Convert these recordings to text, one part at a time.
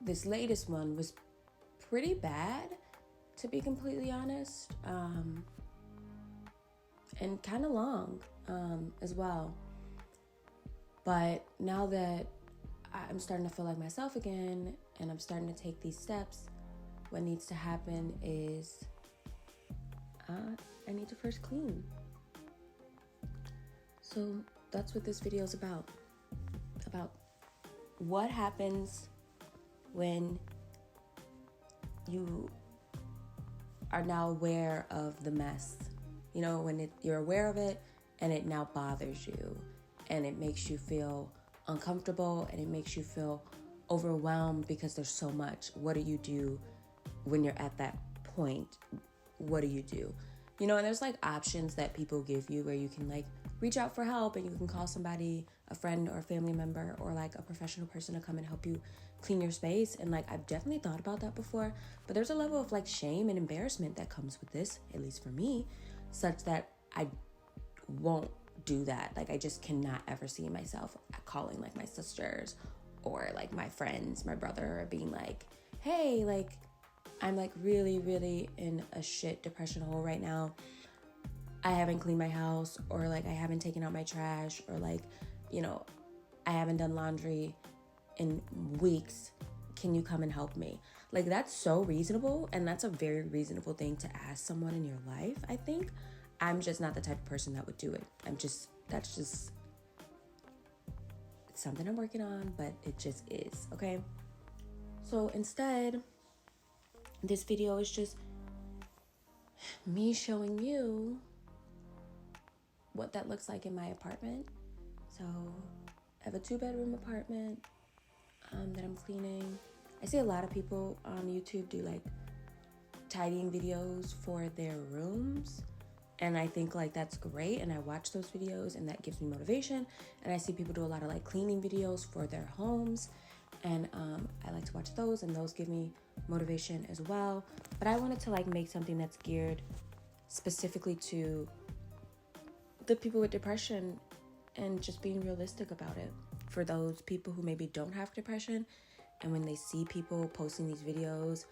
this latest one was pretty bad, to be completely honest, and kind of long as well. But now that I'm starting to feel like myself again and I'm starting to take these steps, what needs to happen is I need to first clean. So that's what this video is about what happens when you are now aware of the mess. When you're aware of it and it now bothers you and it makes you feel uncomfortable and it makes you feel overwhelmed because there's so much. What do you do when you're at that point? What do you do? And there's options that people give you where you can reach out for help, and you can call somebody, a friend or a family member, or a professional person to come and help you clean your space. And I've definitely thought about that before, but there's a level of shame and embarrassment that comes with this, at least for me, such that I won't do that. I just cannot ever see myself calling my sisters or my friends, my brother, being hey, I'm really, really in a shit depression hole right now. I haven't cleaned my house, or I haven't taken out my trash, or I haven't done laundry in weeks. Can you come and help me? That's so reasonable, and that's a very reasonable thing to ask someone in your life, I think. I'm just not the type of person that would do it. That's just it's something I'm working on, but it just is, okay? So instead, this video is just me showing you what that looks like in my apartment. So I have a 2-bedroom apartment that I'm cleaning. I see a lot of people on YouTube do tidying videos for their rooms, and I think that's great, and I watch those videos and that gives me motivation. And I see people do a lot of cleaning videos for their homes, and I like to watch those, and those give me motivation as well. But I wanted to make something that's geared specifically to the people with depression and just being realistic about it. For those people who maybe don't have depression, and when they see people posting these videos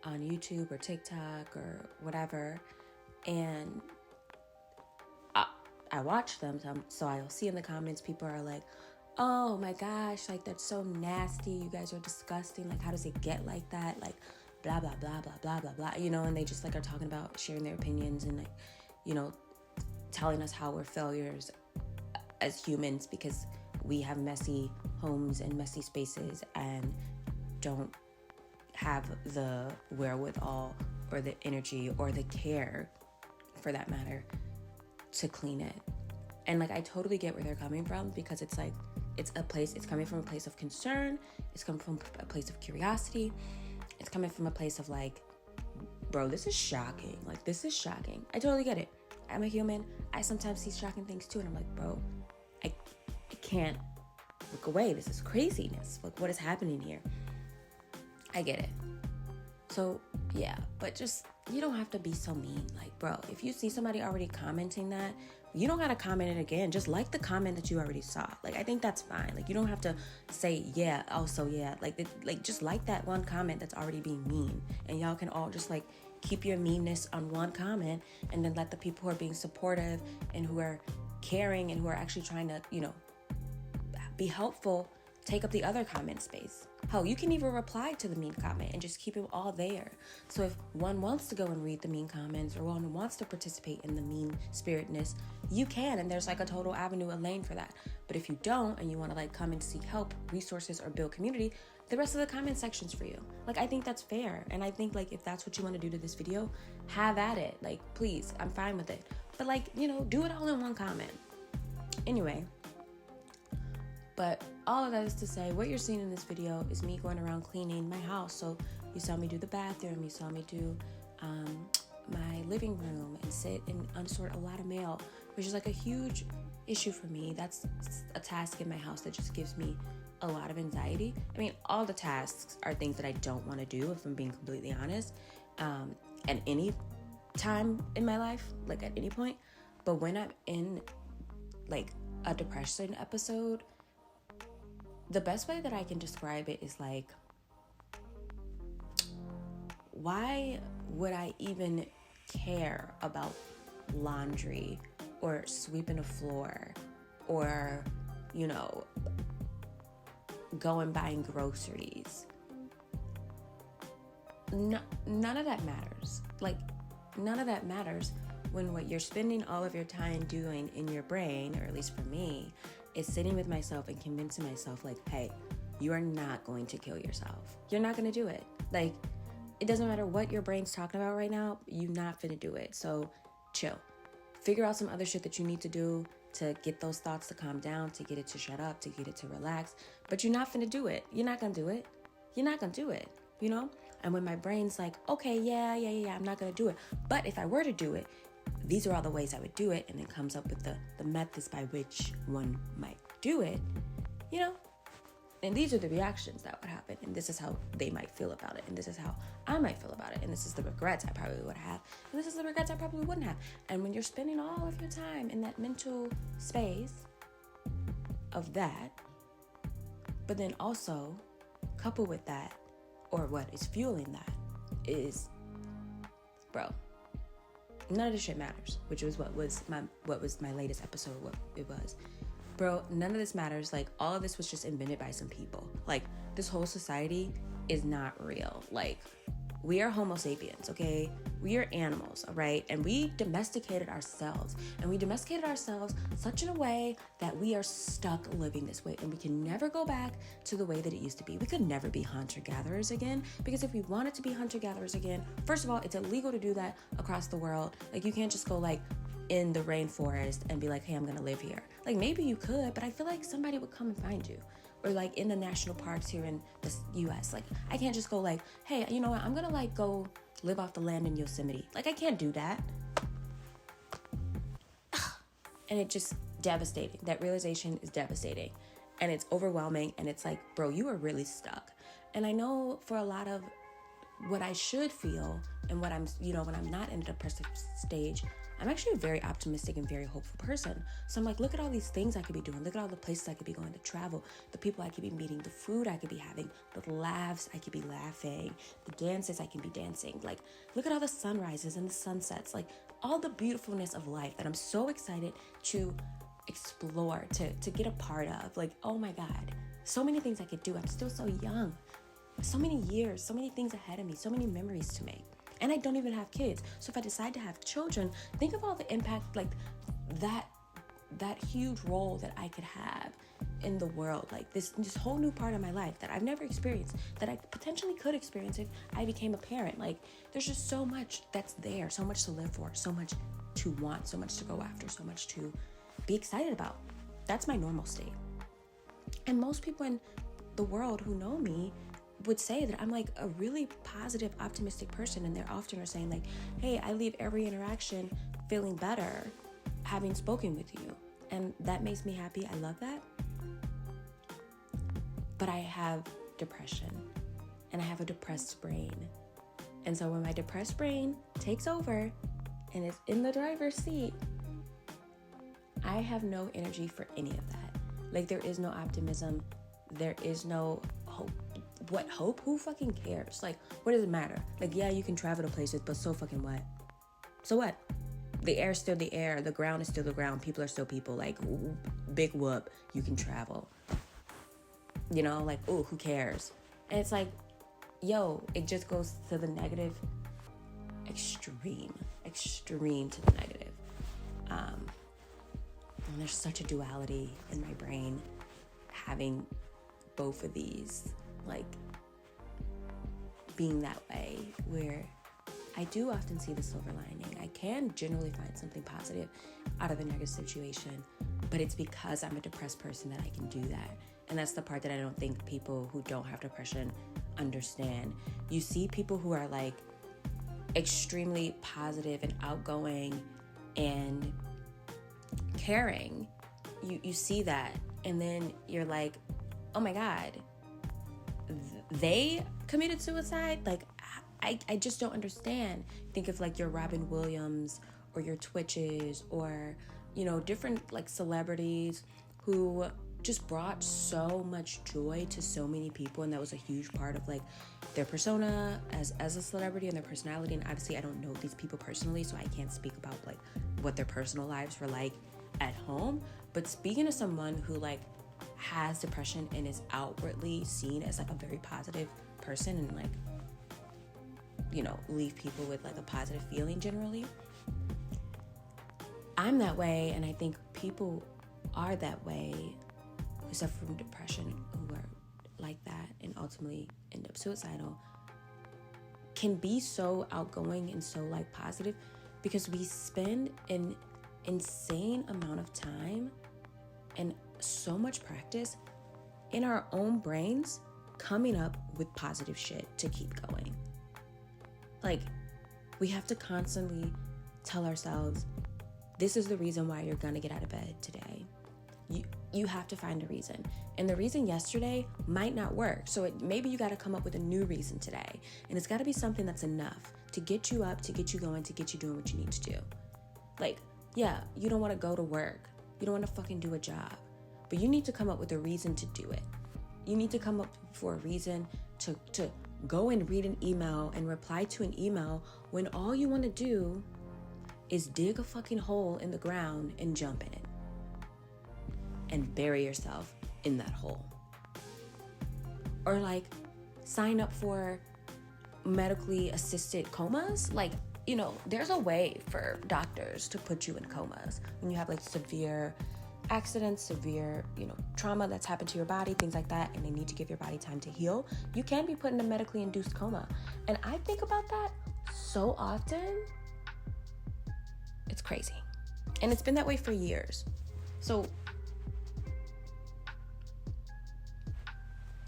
on YouTube or TikTok or whatever, and I watch them, so I'll see in the comments people are oh my gosh, that's so nasty, you guys are disgusting, how does it get like that, blah blah blah blah blah blah blah, and they just are talking about sharing their opinions and telling us how we're failures as humans because we have messy homes and messy spaces and don't have the wherewithal or the energy or the care, for that matter, to clean it. And I totally get where they're coming from, because it's coming from a place of concern, it's coming from a place of curiosity, it's coming from a place of bro, this is shocking. This is shocking. I totally get it. I'm a human. I sometimes see shocking things too, and I'm bro, I can't look away. This is craziness. What is happening here? I get it. So yeah, but just, you don't have to be so mean. Bro, if you see somebody already commenting that, you don't gotta comment it again. Just the comment that you already saw. I think that's fine. You don't have to say, yeah, also, yeah. Just that one comment that's already being mean. And y'all can all just keep your meanness on one comment, and then let the people who are being supportive and who are caring and who are actually trying to, be helpful, take up the other comment space. Hell, you can even reply to the mean comment and just keep it all there. So if one wants to go and read the mean comments, or one wants to participate in the mean spiritedness, you can, and there's a total avenue, a lane for that. But if you don't, and you want to come and seek help, resources, or build community, the rest of the comment section's for you. I think that's fair. And I think if that's what you want to do to this video, have at it. Please, I'm fine with it. But do it all in one comment. Anyway, but all of that is to say, what you're seeing in this video is me going around cleaning my house. So you saw me do the bathroom, you saw me do my living room and sit and unsort a lot of mail, which is a huge issue for me. That's a task in my house that just gives me a lot of anxiety. I mean, all the tasks are things that I don't want to do, if I'm being completely honest, at any time in my life, at any point. But when I'm in a depression episode, the best way that I can describe it is like, why would I even care about laundry or sweeping a floor or, you know, going buying groceries? None of that matters. Like, none of that matters when what you're spending all of your time doing in your brain, or at least for me, is sitting with myself and convincing myself, like, hey, you are not going to kill yourself. You're not going to do it. Like, it doesn't matter what your brain's talking about right now, you're not finna do it. So chill. Figure out some other shit that you need to do to get those thoughts to calm down, to get it to shut up, to get it to relax. But you're not finna do it. You're not gonna do it. You're not gonna do it, you know? And when my brain's like, okay, yeah, I'm not gonna do it. But if I were to do it, these are all the ways I would do it, and it comes up with the methods by which one might do it, you know? And these are the reactions that would happen. And this is how they might feel about it. And this is how I might feel about it. And this is the regrets I probably would have. And this is the regrets I probably wouldn't have. And when you're spending all of your time in that mental space of that, but then also coupled with that, or what is fueling that, is, bro, none of this shit matters. Which was what was my latest episode, what it was. Bro, none of this matters. Like, all of this was just invented by some people. Like, this whole society is not real. Like, we are Homo sapiens, okay? We are animals, all right? And we domesticated ourselves. And we domesticated ourselves such in a way that we are stuck living this way. And we can never go back to the way that it used to be. We could never be hunter-gatherers again. Because if we wanted to be hunter-gatherers again, first of all, it's illegal to do that across the world. Like, you can't just go, like, in the rainforest and be like, hey, I'm gonna live here. Like, maybe you could, but I feel like somebody would come and find you. Or like in the national parks here in the US. Like, I can't just go like, hey, you know what, I'm gonna like go live off the land in Yosemite. Like, I can't do that. And it just devastating. That realization is devastating. And it's overwhelming. And it's like, bro, you are really stuck. And I know for a lot of what I should feel and what I'm, you know, when I'm not in a depressive stage, I'm actually a very optimistic and very hopeful person. So I'm like, look at all these things I could be doing. Look at all the places I could be going to travel, the people I could be meeting, the food I could be having, the laughs I could be laughing, the dances I can be dancing. Like, look at all the sunrises and the sunsets, like all the beautifulness of life that I'm so excited to explore, to get a part of. Like, oh my God, so many things I could do. I'm still so young. So many years, so many things ahead of me, so many memories to make. And I don't even have kids. So if I decide to have children, think of all the impact, like that huge role that I could have in the world. Like this whole new part of my life that I've never experienced, that I potentially could experience if I became a parent. Like, there's just so much that's there, so much to live for, so much to want, so much to go after, so much to be excited about. That's my normal state. And most people in the world who know me would say that I'm like a really positive, optimistic person, and they're often are saying like, hey, I leave every interaction feeling better having spoken with you, and that makes me happy. I love that. But I have depression, and I have a depressed brain, and so when my depressed brain takes over and is in the driver's seat, I have no energy for any of that. Like, there is no optimism, there is no hope. What hope? Who fucking cares? Like, what does it matter? Like, yeah, you can travel to places, but so fucking what? So what? The air is still the air. The ground is still the ground. People are still people. Like, big whoop, you can travel. You know, like, ooh, who cares? And it's like, yo, it just goes to the negative extreme to the negative. And there's such a duality in my brain having both of these, like, being that way, where I do often see the silver lining. I can generally find something positive out of a negative situation, but it's because I'm a depressed person that I can do that. And that's the part that I don't think people who don't have depression understand. You see people who are like extremely positive and outgoing and caring. You see that, and then you're like, oh my God, they committed suicide? Like, I just don't understand. Think of like your Robin Williams or your Twitches or, you know, different like celebrities who just brought so much joy to so many people, and that was a huge part of like their persona as a celebrity and their personality. And obviously I don't know these people personally, so I can't speak about like what their personal lives were like at home, but speaking to someone who like has depression and is outwardly seen as like a very positive person and like, you know, leave people with like a positive feeling generally. I'm that way, and I think people are that way who suffer from depression, who are like that and ultimately end up suicidal, can be so outgoing and so like positive because we spend an insane amount of time and so much practice in our own brains coming up with positive shit to keep going. Like, we have to constantly tell ourselves, this is the reason why you're gonna get out of bed today. You have to find a reason. And the reason yesterday might not work. So maybe you gotta come up with a new reason today. And it's gotta be something that's enough to get you up, to get you going, to get you doing what you need to do. Like, yeah, you don't wanna go to work. You don't wanna fucking do a job. But you need to come up with a reason to do it. You need to come up for a reason to go and read an email and reply to an email when all you wanna do is dig a fucking hole in the ground and jump in it. And bury yourself in that hole. Or like sign up for medically assisted comas. Like, you know, there's a way for doctors to put you in comas when you have like severe accidents, severe, you know, trauma that's happened to your body, things like that, and they need to give your body time to heal. You can be put in a medically induced coma. And I think about that so often. It's crazy. And it's been that way for years. So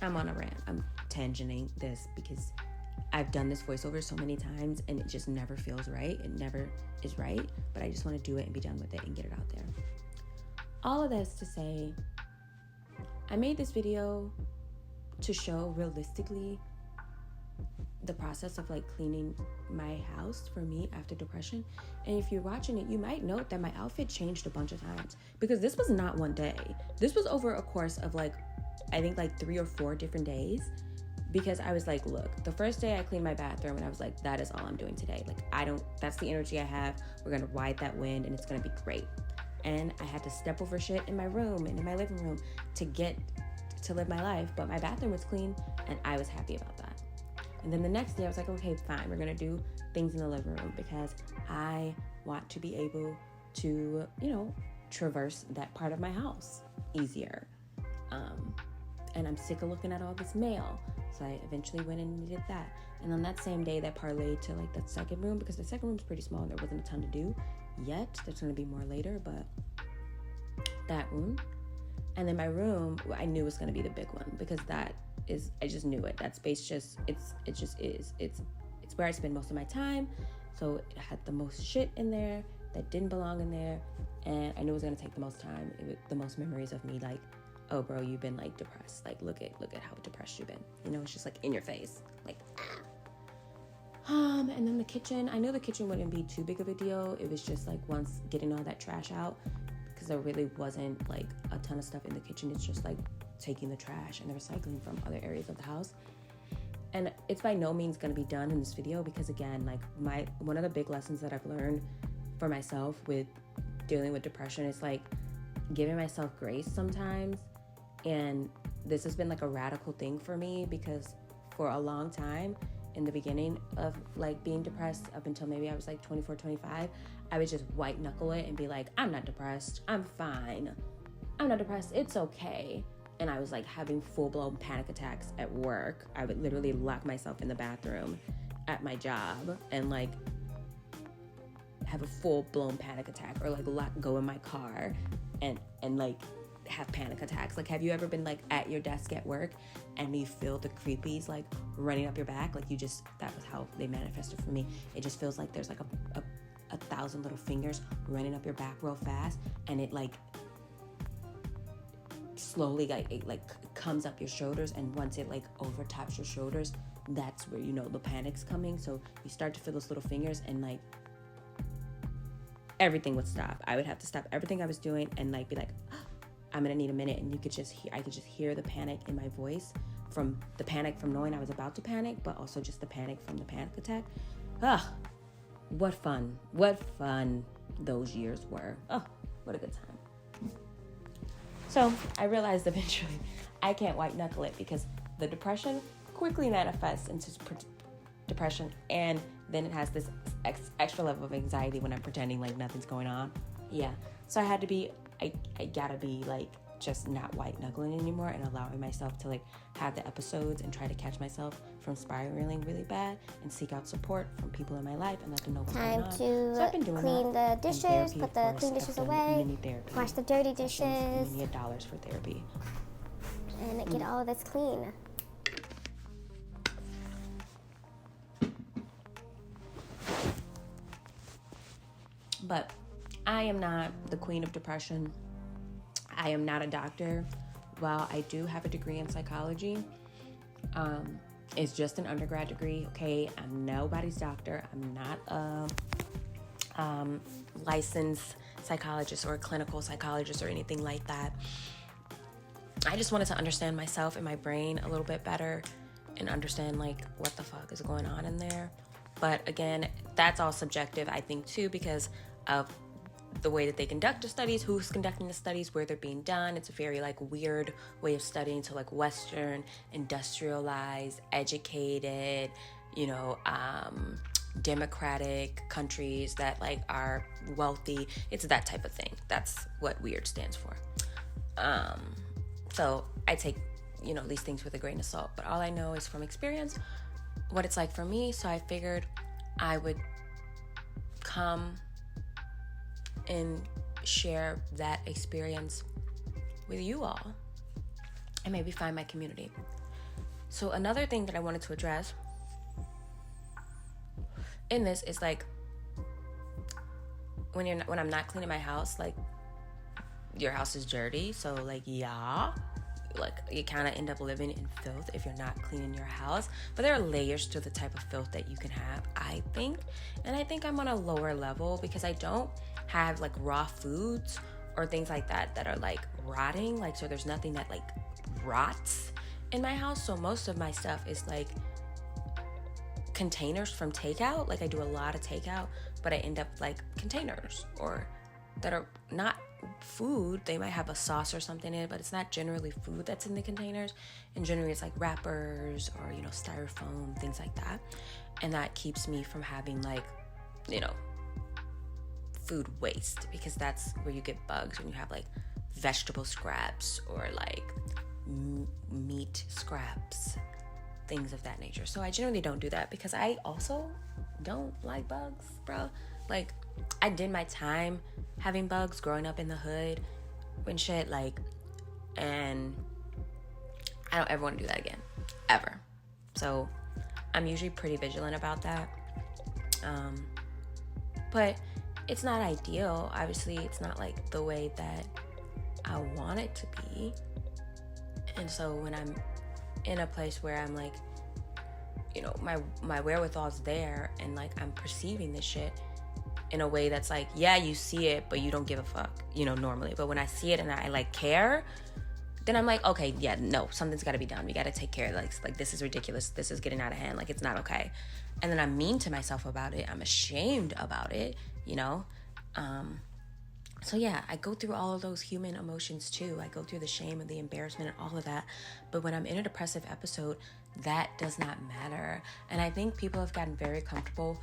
I'm on a rant. I'm tangenting this because I've done this voiceover so many times and it just never feels right. It never is right, but I just want to do it and be done with it and get it out there. All of this to say, I made this video to show realistically the process of like cleaning my house for me after depression. And if you're watching it, you might note that my outfit changed a bunch of times because this was not one day. This was over a course of like, I think like 3 or 4 different days, because I was like, look, the first day I cleaned my bathroom and I was like, that is all I'm doing today. Like, that's the energy I have. We're going to ride that wind and it's going to be great. And I had to step over shit in my room and in my living room to live my life. But my bathroom was clean and I was happy about that. And then the next day I was like, okay, fine. We're going to do things in the living room because I want to be able to, you know, traverse that part of my house easier. And I'm sick of looking at all this mail. So I eventually went and did that. And on that same day, that parlayed to like that second room because the second room's pretty small and there wasn't a ton to do yet. There's going to be more later, but that room. And then my room, I knew was going to be the big one because I just knew it. That space it's where I spend most of my time. So it had the most shit in there that didn't belong in there. And I knew it was going to take the most time. It was the most memories of me like, oh bro, you've been like depressed. Like look at how depressed you've been. You know, it's just like in your face. Like and then the kitchen, I knew the kitchen wouldn't be too big of a deal. It was just like once getting all that trash out, because there really wasn't like a ton of stuff in the kitchen. It's just like taking the trash and the recycling from other areas of the house. And it's by no means going to be done in this video because again, like one of the big lessons that I've learned for myself with dealing with depression is like giving myself grace sometimes. And this has been like a radical thing for me because for a long time in the beginning of like being depressed up until maybe I was like 24, 25, I would just white knuckle it and be like, I'm not depressed. I'm fine. I'm not depressed. It's okay. And I was like having full-blown panic attacks at work. I would literally lock myself in the bathroom at my job and like have a full-blown panic attack or like go in my car and like have panic attacks. Like, have you ever been like at your desk at work and you feel the creepies like running up your back? Like that was how they manifested for me. It just feels like there's like a 1,000 little fingers running up your back real fast, and it like slowly like comes up your shoulders, and once it like overtops your shoulders, that's where you know the panic's coming. So you start to feel those little fingers, and like everything would stop. I would have to stop everything I was doing and like be like, I'm gonna need a minute. And I could just hear the panic in my voice, from the panic from knowing I was about to panic, but also just the panic from the panic attack. What fun those years were. What a good time. So I realized eventually I can't white knuckle it, because the depression quickly manifests into depression, and then it has this extra level of anxiety when I'm pretending like nothing's going on. Yeah. So I gotta be like just not white knuckling anymore, and allowing myself to like have the episodes and try to catch myself from spiraling really bad, and seek out support from people in my life and let them know what's going on. So I've been doing clean the dishes, put the clean dishes away, wash the dirty dishes, $1 for therapy, and get all of this clean. But I am not the queen of depression. I am not a doctor. While I do have a degree in psychology, it's just an undergrad degree, okay? I'm nobody's doctor. I'm not a licensed psychologist or a clinical psychologist or anything like that. I just wanted to understand myself and my brain a little bit better, and understand like what the fuck is going on in there. But again, that's all subjective, I think, too, because of the way that they conduct the studies, who's conducting the studies, where they're being done. It's a very like weird way of studying to like Western, industrialized, educated, democratic countries that like are wealthy. It's that type of thing. That's what weird stands for. So I take, these things with a grain of salt, but all I know is from experience what it's like for me. So I figured I would come and share that experience with you all, and maybe find my community. So another thing that I wanted to address in this is like when I'm not cleaning my house, like your house is dirty, so like like you kind of end up living in filth if you're not cleaning your house. But there are layers to the type of filth that you can have, I think. And I think I'm on a lower level because I don't have like raw foods or things like that are like rotting. Like, so there's nothing that like rots in my house. So most of my stuff is like containers from takeout. Like I do a lot of takeout, but I end up like containers or that are not food. They might have a sauce or something in it, but it's not generally food that's in the containers. And generally it's like wrappers or, styrofoam, things like that. And that keeps me from having like, food waste, because that's where you get bugs when you have like vegetable scraps or like meat scraps, things of that nature. So I generally don't do that because I also don't like bugs, bro. Like I did my time having bugs growing up in the hood and shit, like, and I don't ever want to do that again, ever. So I'm usually pretty vigilant about that. But it's not ideal. Obviously, it's not like the way that I want it to be. And so when I'm in a place where I'm like, my wherewithal's there and like I'm perceiving this shit in a way that's like, yeah, you see it, but you don't give a fuck, normally. But when I see it and I like care, then I'm like, okay, yeah, no, something's got to be done. We got to take care of like this is ridiculous. This is getting out of hand. Like, it's not okay. And then I'm mean to myself about it. I'm ashamed about it, So yeah, I go through all of those human emotions too. I go through the shame and the embarrassment and all of that. But when I'm in a depressive episode, that does not matter. And I think people have gotten very comfortable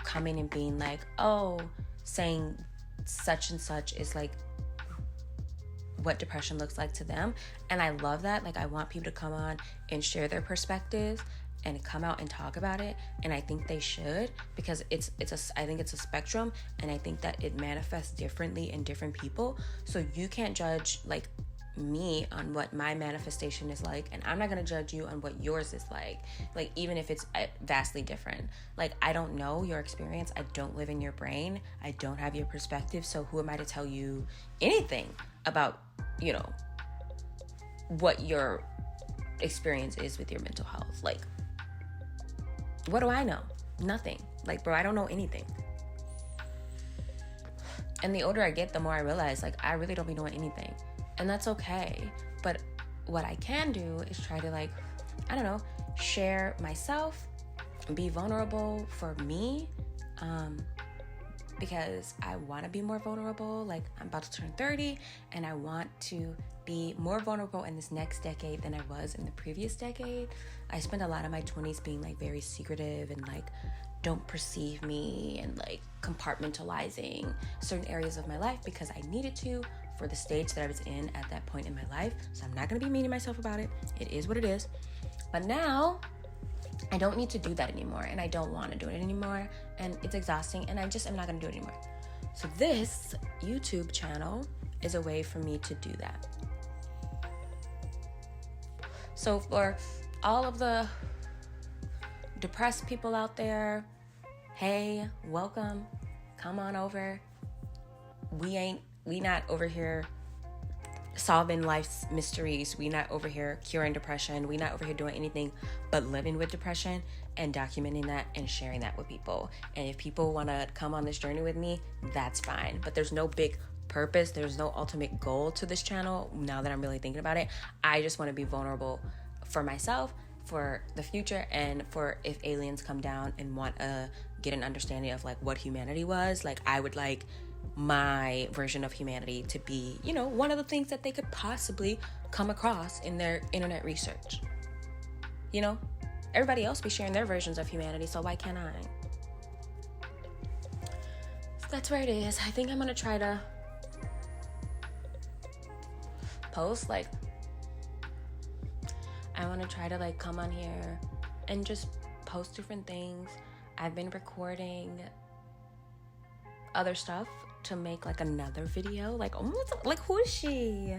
coming and being like, oh, saying such and such is like what depression looks like to them. And I love that. Like, I want people to come on and share their perspectives and come out and talk about it. And I think they should, because I think it's a spectrum, and I think that it manifests differently in different people. So you can't judge like me on what my manifestation is like, and I'm not gonna judge you on what yours is like even if it's vastly different. Like, I don't know your experience. I don't live in your brain. I don't have your perspective. So who am I to tell you anything about, what your experience is with your mental health? Like, what do I know? Nothing. Like, bro, I don't know anything. And the older I get, the more I realize, like, I really don't be knowing anything. And that's okay. But what I can do is try to, like, I don't know, share myself, be vulnerable for me, because I want to be more vulnerable. Like, I'm about to turn 30 and I want to be more vulnerable in this next decade than I was in the previous decade. I spent a lot of my 20s being like very secretive and like, don't perceive me, and like compartmentalizing certain areas of my life because I needed to for the stage that I was in at that point in my life. So I'm not going to be mean to myself about it. It is what it is. But now I don't need to do that anymore, and I don't want to do it anymore, and it's exhausting, and I just am not going to do it anymore. So this YouTube channel is a way for me to do that. So for all of the depressed people out there, hey, welcome, come on over. We not over here solving life's mysteries. We not over here curing depression. We not over here doing anything but living with depression and documenting that and sharing that with people. And if people want to come on this journey with me, that's fine. But there's no big purpose. There's no ultimate goal to this channel. Now that I'm really thinking about it, I just want to be vulnerable for myself, for the future, and for if aliens come down and want to get an understanding of like what humanity was. Like, I would like my version of humanity to be, you know, one of the things that they could possibly come across in their internet research. You know, everybody else be sharing their versions of humanity, so why can't I? So that's where it is. I think I'm gonna try to post, like, I want to try to like come on here and just post different things. I've been recording other stuff to make like another video, like, oh, like, who is she?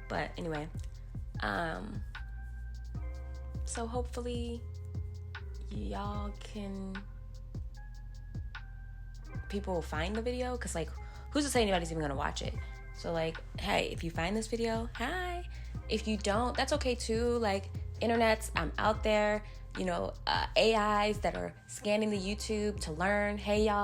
But anyway, so hopefully y'all people will find the video, because like, who's to say anybody's even gonna watch it? So like, hey, if you find this video, hi. If you don't, that's okay too. Like, internets, I'm out there, you know, AIs that are scanning the YouTube to learn. Hey y'all,